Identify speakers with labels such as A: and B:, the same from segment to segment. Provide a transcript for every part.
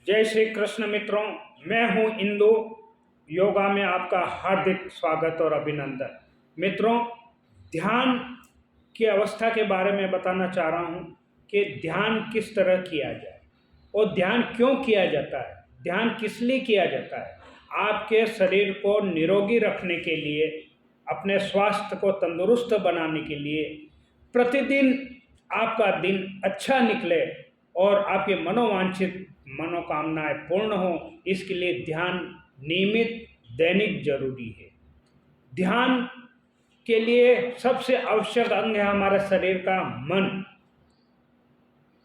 A: जय श्री कृष्ण मित्रों, मैं हूं इंदु। योगा में आपका हार्दिक स्वागत और अभिनंदन। मित्रों, ध्यान की अवस्था के बारे में बताना चाह रहा हूं कि ध्यान किस तरह किया जाए और ध्यान क्यों किया जाता है, ध्यान किस लिए किया जाता है। आपके शरीर को निरोगी रखने के लिए, अपने स्वास्थ्य को तंदुरुस्त बनाने के लिए, प्रतिदिन आपका दिन अच्छा निकले और आपके मनोवांछित मनोकामनाएं पूर्ण हो, इसके लिए ध्यान नियमित दैनिक जरूरी है। ध्यान के लिए सबसे आवश्यक अंग है हमारे शरीर का मन।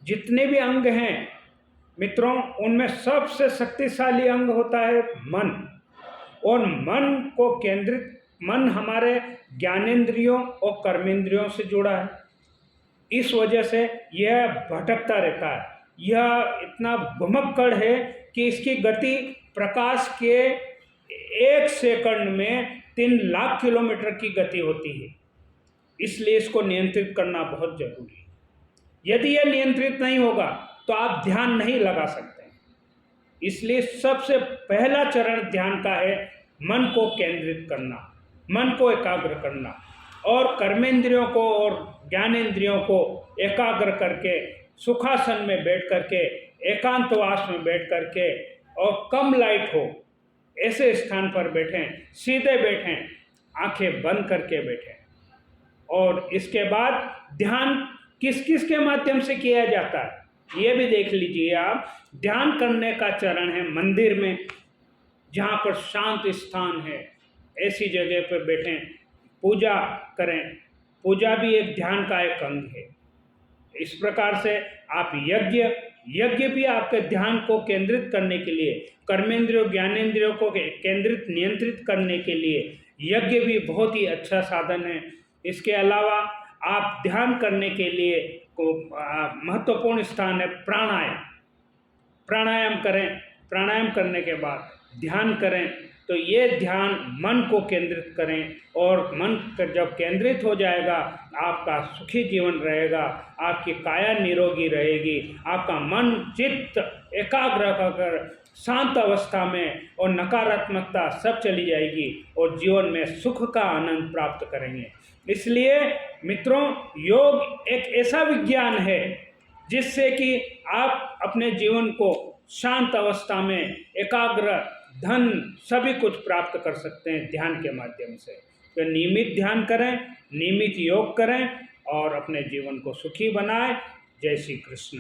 A: जितने भी अंग हैं मित्रों, उनमें सबसे शक्तिशाली अंग होता है मन। और मन हमारे ज्ञानेंद्रियों और कर्मेंद्रियों से जुड़ा है। इस वजह से यह भटकता रहता है। यह इतना घुमक्कड़ है कि इसकी गति प्रकाश के 1 सेकंड में 3 लाख किलोमीटर की गति होती है। इसलिए इसको नियंत्रित करना बहुत जरूरी है। यदि यह नियंत्रित नहीं होगा तो आप ध्यान नहीं लगा सकते। इसलिए सबसे पहला चरण ध्यान का है मन को केंद्रित करना, मन को एकाग्र करना और कर्मेंद्रियों को और ज्ञानेंद्रियों को एकाग्र करके सुखासन में बैठ करके, एकांतवास में बैठ करके और कम लाइट हो ऐसे स्थान पर बैठें, सीधे बैठें, आंखें बंद करके बैठें। और इसके बाद ध्यान किस किस के माध्यम से किया जाता है ये भी देख लीजिए आप। ध्यान करने का चरण है मंदिर में, जहाँ पर शांत स्थान है, ऐसी जगह पर बैठें, पूजा करें। पूजा भी एक ध्यान का एक अंग है। इस प्रकार से आप यज्ञ भी आपके ध्यान को केंद्रित करने के लिए, कर्मेंद्रियों ज्ञानेंद्रियों को केंद्रित नियंत्रित करने के लिए यज्ञ भी बहुत ही अच्छा साधन है। इसके अलावा आप ध्यान करने के लिए महत्वपूर्ण स्थान है प्राणायाम। प्राणायाम करें, प्राणायाम करने के बाद ध्यान करें तो ये ध्यान मन को केंद्रित करें और मन जब केंद्रित हो जाएगा आपका सुखी जीवन रहेगा, आपकी काया निरोगी रहेगी, आपका मन चित्त एकाग्र कर शांत अवस्था में और नकारात्मकता सब चली जाएगी और जीवन में सुख का आनंद प्राप्त करेंगे। इसलिए मित्रों, योग एक ऐसा विज्ञान है जिससे कि आप अपने जीवन को शांत अवस्था में एकाग्र, धन सभी कुछ प्राप्त कर सकते हैं ध्यान के माध्यम से। तो नियमित ध्यान करें, नियमित योग करें और अपने जीवन को सुखी बनाएं। जय श्री कृष्ण।